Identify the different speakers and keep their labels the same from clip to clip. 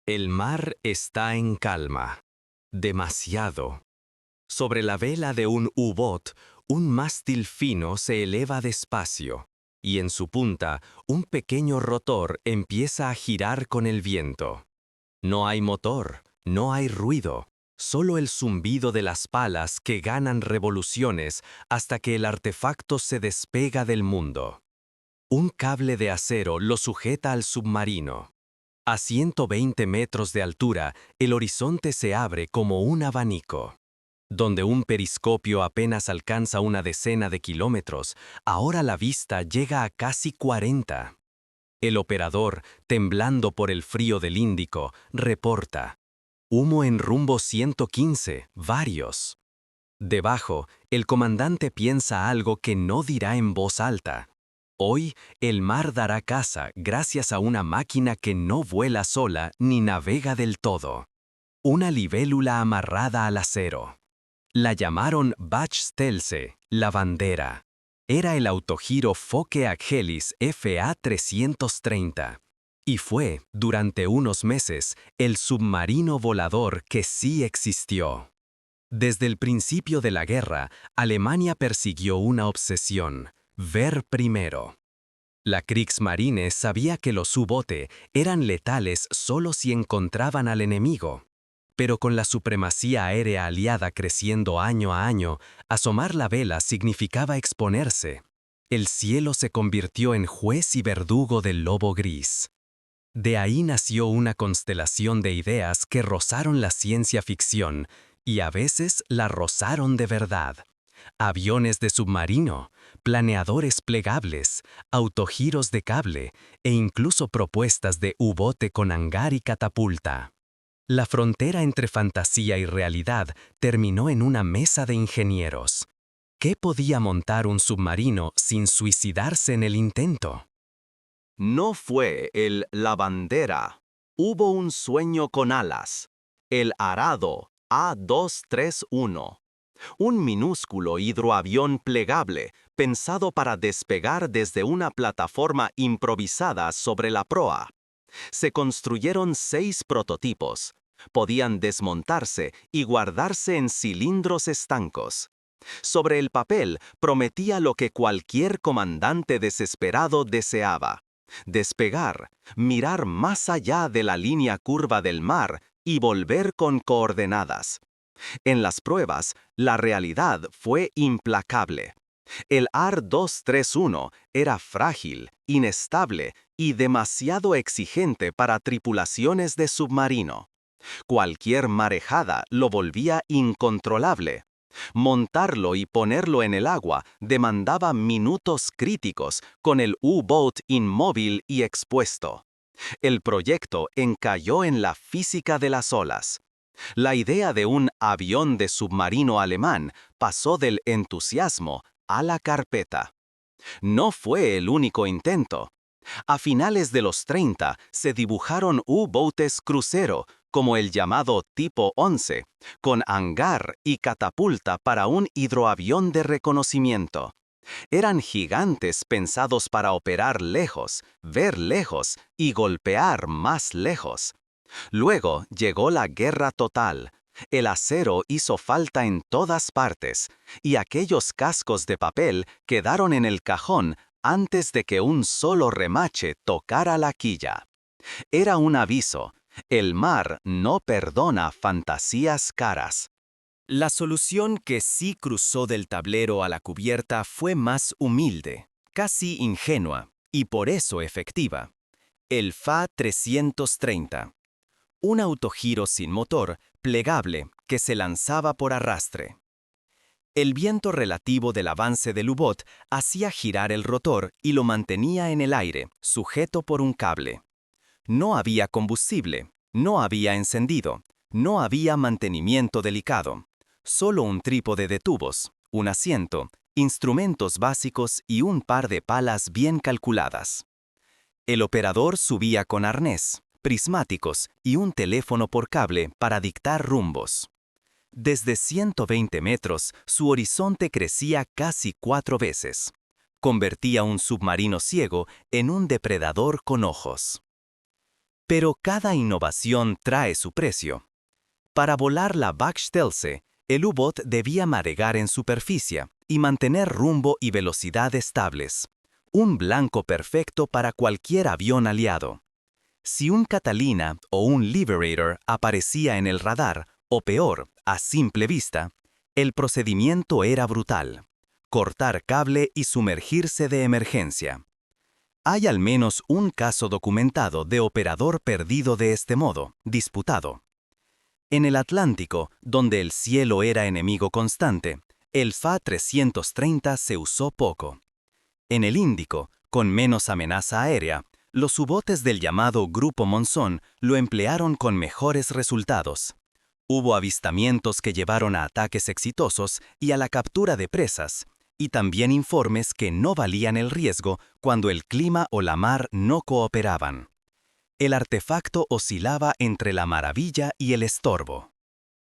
Speaker 1: El mar está en calma. Demasiado. Sobre la vela de un U-boat, un mástil fino se eleva despacio, y en su punta, un pequeño rotor empieza a girar con el viento. No hay motor, no hay ruido, solo el zumbido de las palas que ganan revoluciones hasta que el artefacto se despega del mundo. Un cable de acero lo sujeta al submarino. A 120 metros de altura, el horizonte se abre como un abanico. Donde un periscopio apenas alcanza una decena de kilómetros, ahora la vista llega a casi 40. El operador, temblando por el frío del Índico, reporta: humo en rumbo 115, varios. Debajo, el comandante piensa algo que no dirá en voz alta. Hoy, el mar dará caza gracias a una máquina que no vuela sola ni navega del todo. Una libélula amarrada al acero. La llamaron Bach Stelse, la bandera. Era el autogiro Fokke Aggelis FA-330. Y fue, durante unos meses, el submarino volador que sí existió. Desde el principio de la guerra, Alemania persiguió una obsesión: ver primero. La Kriegsmarine sabía que los U-bote eran letales solo si encontraban al enemigo. Pero con la supremacía aérea aliada creciendo año a año, asomar la vela significaba exponerse. El cielo se convirtió en juez y verdugo del lobo gris. De ahí nació una constelación de ideas que rozaron la ciencia ficción y a veces la rozaron de verdad. Aviones de submarino, planeadores plegables, autogiros de cable e incluso propuestas de U-bote con hangar y catapulta. La frontera entre fantasía y realidad terminó en una mesa de ingenieros. ¿Qué podía montar un submarino sin suicidarse en el intento?
Speaker 2: No fue la bandera. Hubo un sueño con alas. El Arado A231. Un minúsculo hidroavión plegable pensado para despegar desde una plataforma improvisada sobre la proa. Se construyeron 6 prototipos. Podían desmontarse y guardarse en cilindros estancos. Sobre el papel prometía lo que cualquier comandante desesperado deseaba: despegar, mirar más allá de la línea curva del mar y volver con coordenadas. En las pruebas, la realidad fue implacable. El AR-231 era frágil, inestable y demasiado exigente para tripulaciones de submarino. Cualquier marejada lo volvía incontrolable. Montarlo y ponerlo en el agua demandaba minutos críticos con el U-boat inmóvil y expuesto. El proyecto encalló en la física de las olas. La idea de un avión de submarino alemán pasó del entusiasmo a la carpeta. No fue el único intento. A finales de los 30 se dibujaron U-boats crucero, como el llamado Tipo 11, con hangar y catapulta para un hidroavión de reconocimiento. Eran gigantes pensados para operar lejos, ver lejos y golpear más lejos. Luego llegó la guerra total. El acero hizo falta en todas partes, y aquellos cascos de papel quedaron en el cajón antes de que un solo remache tocara la quilla. Era un aviso: el mar no perdona fantasías caras.
Speaker 3: La solución que sí cruzó del tablero a la cubierta fue más humilde, casi ingenua, y por eso efectiva. El FA-330. Un autogiro sin motor, plegable, que se lanzaba por arrastre. El viento relativo del avance del U-boat hacía girar el rotor y lo mantenía en el aire, sujeto por un cable. No había combustible, no había encendido, no había mantenimiento delicado. Solo un trípode de tubos, un asiento, instrumentos básicos y un par de palas bien calculadas. El operador subía con arnés, prismáticos y un teléfono por cable para dictar rumbos. Desde 120 metros, su horizonte crecía casi 4 veces. Convertía un submarino ciego en un depredador con ojos. Pero cada innovación trae su precio. Para volar la Bachstelze, el U-Boot debía navegar en superficie y mantener rumbo y velocidad estables. Un blanco perfecto para cualquier avión aliado. Si un Catalina o un Liberator aparecía en el radar, o peor, a simple vista, el procedimiento era brutal. Cortar cable y sumergirse de emergencia. Hay al menos un caso documentado de operador perdido de este modo, disputado. En el Atlántico, donde el cielo era enemigo constante, el FA-330 se usó poco. En el Índico, con menos amenaza aérea, los U-botes del llamado Grupo Monzón lo emplearon con mejores resultados. Hubo avistamientos que llevaron a ataques exitosos y a la captura de presas, y también informes que no valían el riesgo cuando el clima o la mar no cooperaban. El artefacto oscilaba entre la maravilla y el estorbo.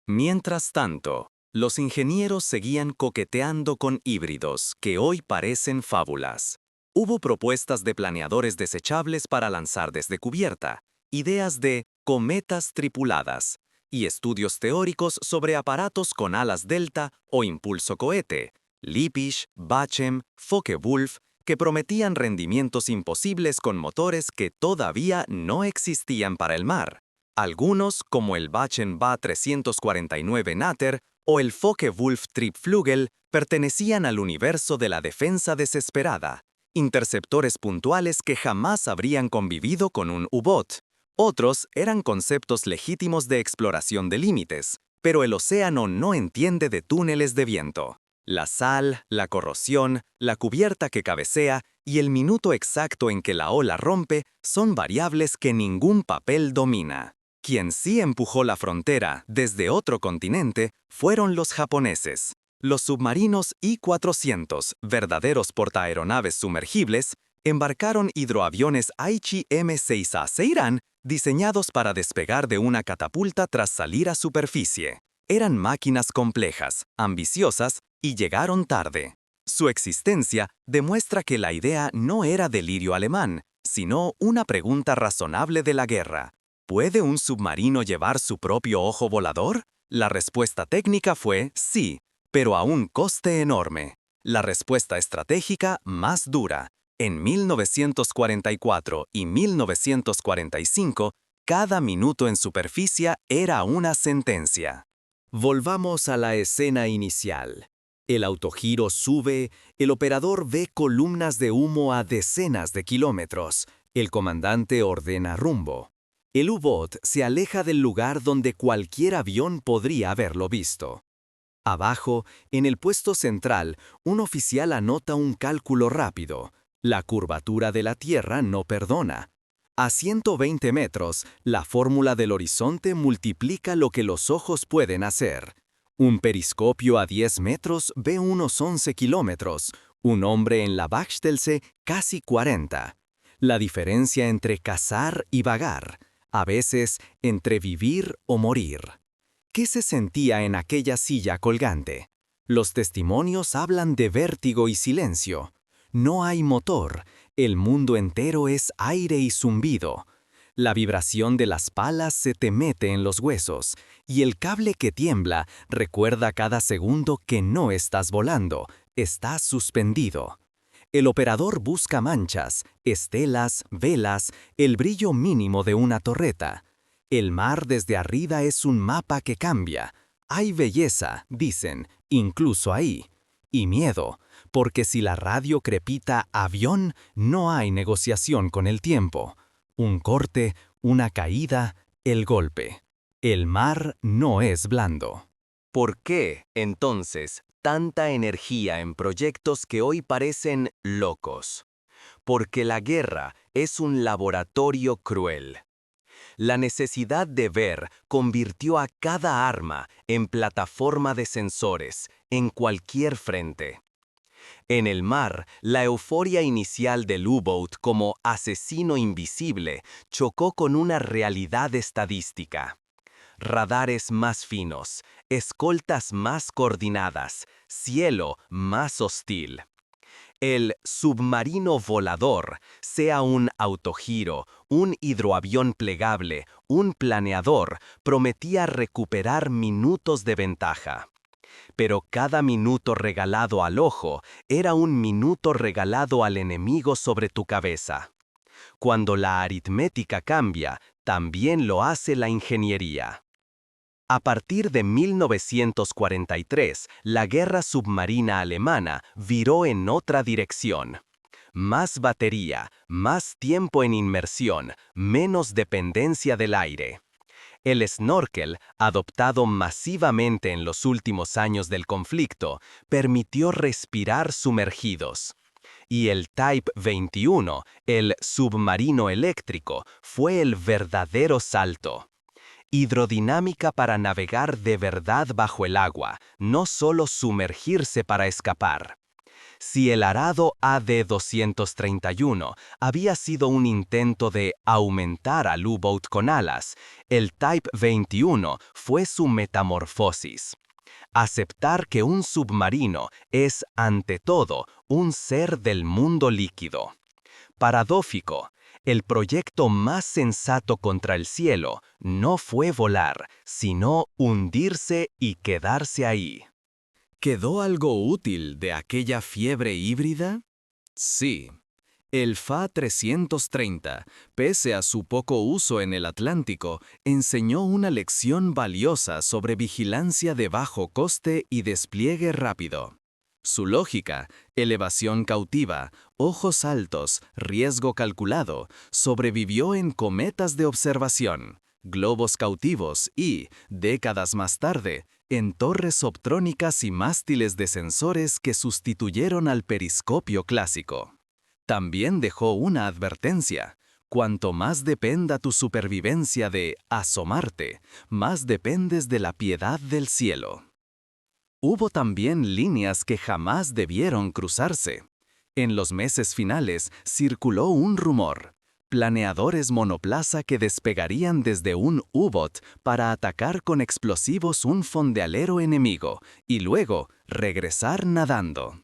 Speaker 1: Mientras tanto, los ingenieros seguían coqueteando con híbridos que hoy parecen fábulas. Hubo propuestas de planeadores desechables para lanzar desde cubierta, ideas de cometas tripuladas y estudios teóricos sobre aparatos con alas delta o impulso cohete, Lippisch, Bachem, Focke-Wulf, que prometían rendimientos imposibles con motores que todavía no existían para el mar. Algunos, como el Bachem BA-349 Natter o el Focke-Wulf Triebflügel, pertenecían al universo de la defensa desesperada, interceptores puntuales que jamás habrían convivido con un U-Boot. Otros eran conceptos legítimos de exploración de límites, pero el océano no entiende de túneles de viento. La sal, la corrosión, la cubierta que cabecea y el minuto exacto en que la ola rompe son variables que ningún papel domina. Quien sí empujó la frontera desde otro continente fueron los japoneses. Los submarinos I-400, verdaderos portaaeronaves sumergibles, embarcaron hidroaviones Aichi M6A Seiran diseñados para despegar de una catapulta tras salir a superficie. Eran máquinas complejas, ambiciosas y llegaron tarde. Su existencia demuestra que la idea no era delirio alemán, sino una pregunta razonable de la guerra. ¿Puede un submarino llevar su propio ojo volador? La respuesta técnica fue sí, pero a un coste enorme. La respuesta estratégica más dura. En 1944 y 1945, cada minuto en superficie era una sentencia. Volvamos a la escena inicial. El autogiro sube, el operador ve columnas de humo a decenas de kilómetros. El comandante ordena rumbo. El U-Boot se aleja del lugar donde cualquier avión podría haberlo visto. Abajo, en el puesto central, un oficial anota un cálculo rápido. La curvatura de la Tierra no perdona. A 120 metros, la fórmula del horizonte multiplica lo que los ojos pueden hacer. Un periscopio a 10 metros ve unos 11 kilómetros, un hombre en la Bachstelze casi 40. La diferencia entre cazar y vagar, a veces entre vivir o morir. ¿Qué se sentía en aquella silla colgante? Los testimonios hablan de vértigo y silencio. No hay motor, el mundo entero es aire y zumbido. La vibración de las palas se te mete en los huesos, y el cable que tiembla recuerda cada segundo que no estás volando, estás suspendido. El operador busca manchas, estelas, velas, el brillo mínimo de una torreta. El mar desde arriba es un mapa que cambia. Hay belleza, dicen, incluso ahí. Y miedo, porque si la radio crepita avión, no hay negociación con el tiempo. Un corte, una caída, el golpe. El mar no es blando.
Speaker 2: ¿Por qué, entonces, tanta energía en proyectos que hoy parecen locos? Porque la guerra es un laboratorio cruel. La necesidad de ver convirtió a cada arma en plataforma de sensores, en cualquier frente. En el mar, la euforia inicial del U-Boat como asesino invisible chocó con una realidad estadística. Radares más finos, escoltas más coordinadas, cielo más hostil. el submarino volador, sea un autogiro, un hidroavión plegable, un planeador, prometía recuperar minutos de ventaja. Pero cada minuto regalado al ojo era un minuto regalado al enemigo sobre tu cabeza. Cuando la aritmética cambia, también lo hace la ingeniería. A partir de 1943, la guerra submarina alemana viró en otra dirección. Más batería, más tiempo en inmersión, menos dependencia del aire. El snorkel, adoptado masivamente en los últimos años del conflicto, permitió respirar sumergidos. Y el Type 21, el submarino eléctrico, fue el verdadero salto. Hidrodinámica para navegar de verdad bajo el agua, no solo sumergirse para escapar. Si el arado AD-231 había sido un intento de aumentar al U-Boat con alas, el Type 21 fue su metamorfosis. Aceptar que un submarino es, ante todo, un ser del mundo líquido. Paradójico, el proyecto más sensato contra el cielo no fue volar, sino hundirse y quedarse ahí.
Speaker 3: ¿Quedó algo útil de aquella fiebre híbrida? Sí. El FA-330, pese a su poco uso en el Atlántico, enseñó una lección valiosa sobre vigilancia de bajo coste y despliegue rápido. Su lógica, elevación cautiva, ojos altos, riesgo calculado, sobrevivió en cometas de observación, globos cautivos y, décadas más tarde, en torres optrónicas y mástiles de sensores que sustituyeron al periscopio clásico. También dejó una advertencia. Cuanto más dependa tu supervivencia de asomarte, más dependes de la piedad del cielo. Hubo también líneas que jamás debieron cruzarse. En los meses finales circuló un rumor: planeadores monoplaza que despegarían desde un U-Boat para atacar con explosivos un fondealero enemigo y luego regresar nadando.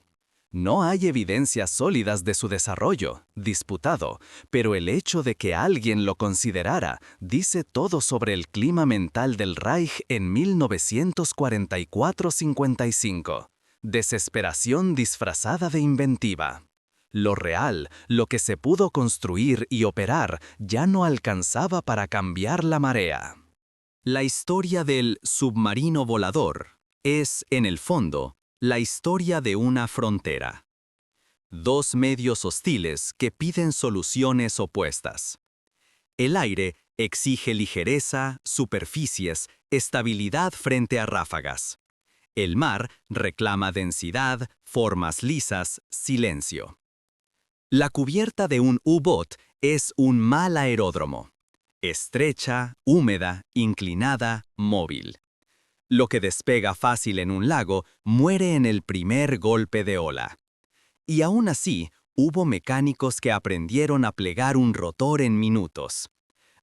Speaker 3: No hay evidencias sólidas de su desarrollo, disputado, pero el hecho de que alguien lo considerara dice todo sobre el clima mental del Reich en 1944-55. Desesperación disfrazada de inventiva. Lo real, lo que se pudo construir y operar, ya no alcanzaba para cambiar la marea. La historia del submarino volador es, en el fondo, la historia de una frontera. Dos medios hostiles que piden soluciones opuestas. El aire exige ligereza, superficies, estabilidad frente a ráfagas. El mar reclama densidad, formas lisas, silencio. La cubierta de un U-Boat es un mal aeródromo. Estrecha, húmeda, inclinada, móvil. Lo que despega fácil en un lago muere en el primer golpe de ola. Y aún así, hubo mecánicos que aprendieron a plegar un rotor en minutos.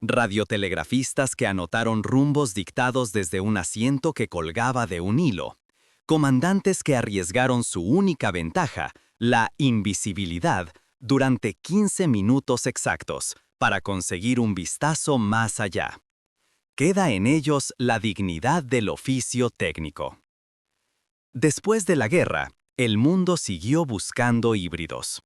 Speaker 3: Radiotelegrafistas que anotaron rumbos dictados desde un asiento que colgaba de un hilo. Comandantes que arriesgaron su única ventaja, la invisibilidad, durante 15 minutos exactos, para conseguir un vistazo más allá. Queda en ellos la dignidad del oficio técnico. Después de la guerra, el mundo siguió buscando híbridos.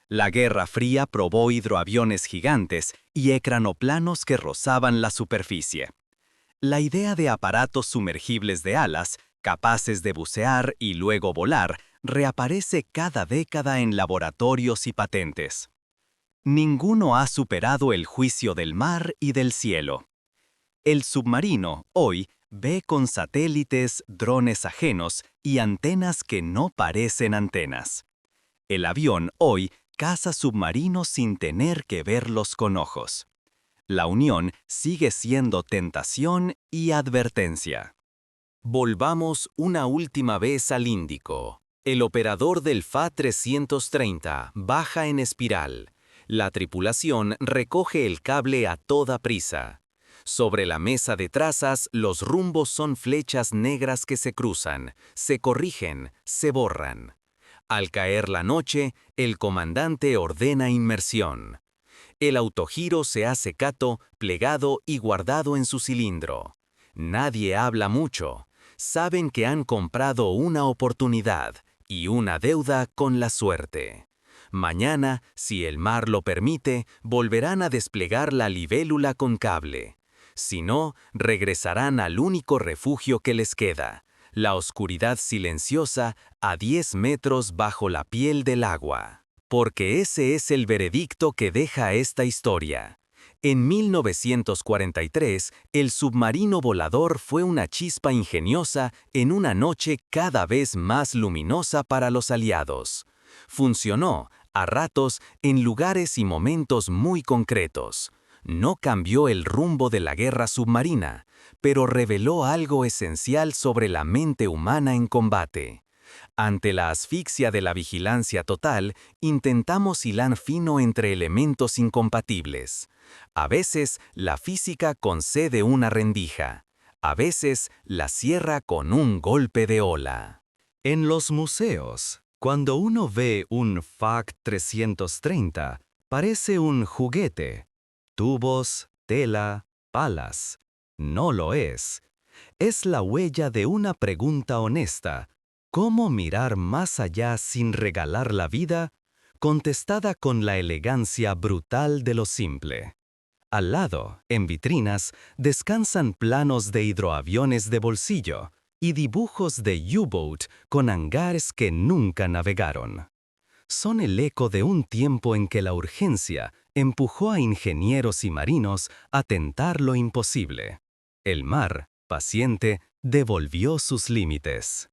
Speaker 3: La Guerra Fría probó hidroaviones gigantes y ecranoplanos que rozaban la superficie. La idea de aparatos sumergibles de alas, capaces de bucear y luego volar, reaparece cada década en laboratorios y patentes. Ninguno ha superado el juicio del mar y del cielo. El submarino, hoy, ve con satélites, drones ajenos y antenas que no parecen antenas. El avión, hoy, caza submarinos sin tener que verlos con ojos. La unión sigue siendo tentación y advertencia. Volvamos una última vez al Índico. El operador del FA-330 baja en espiral. La tripulación recoge el cable a toda prisa. Sobre la mesa de trazas, los rumbos son flechas negras que se cruzan, se corrigen, se borran. Al caer la noche, el comandante ordena inmersión. El autogiro se hace cato, plegado y guardado en su cilindro. Nadie habla mucho. Saben que han comprado una oportunidad y una deuda con la suerte. Mañana, si el mar lo permite, volverán a desplegar la libélula con cable. Si no, regresarán al único refugio que les queda, la oscuridad silenciosa a 10 metros bajo la piel del agua. Porque ese es el veredicto que deja esta historia. En 1943, el submarino volador fue una chispa ingeniosa en una noche cada vez más luminosa para los aliados. Funcionó, a ratos, en lugares y momentos muy concretos. No cambió el rumbo de la guerra submarina, pero reveló algo esencial sobre la mente humana en combate. Ante la asfixia de la vigilancia total, intentamos hilar fino entre elementos incompatibles. A veces, la física concede una rendija. A veces, la cierra con un golpe de ola.
Speaker 2: En los museos, cuando uno ve un FAC 330, parece un juguete. Tubos, tela, palas. No lo es. Es la huella de una pregunta honesta. ¿Cómo mirar más allá sin regalar la vida? Contestada con la elegancia brutal de lo simple. Al lado, en vitrinas, descansan planos de hidroaviones de bolsillo y dibujos de U-Boat con hangares que nunca navegaron. Son el eco de un tiempo en que la urgencia empujó a ingenieros y marinos a tentar lo imposible. El mar, paciente, devolvió sus límites.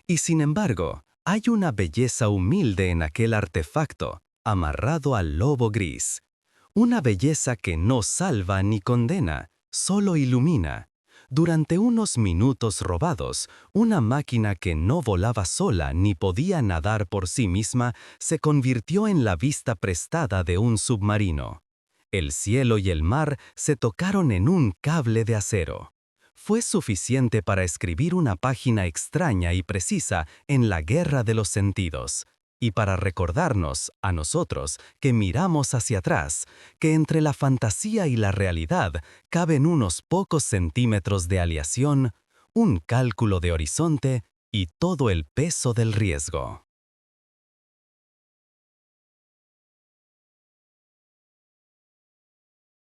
Speaker 2: Y sin embargo, hay una belleza humilde en aquel artefacto, amarrado al lobo gris. Una belleza que no salva ni condena, solo ilumina. Durante unos minutos robados, una máquina que no volaba sola ni podía nadar por sí misma se convirtió en la vista prestada de un submarino. El cielo y el mar se tocaron en un cable de acero. Fue suficiente para escribir una página extraña y precisa en la guerra de los sentidos, y para recordarnos, a nosotros, que miramos hacia atrás, que entre la fantasía y la realidad caben unos pocos centímetros de aleación, un cálculo de horizonte y todo el peso del riesgo.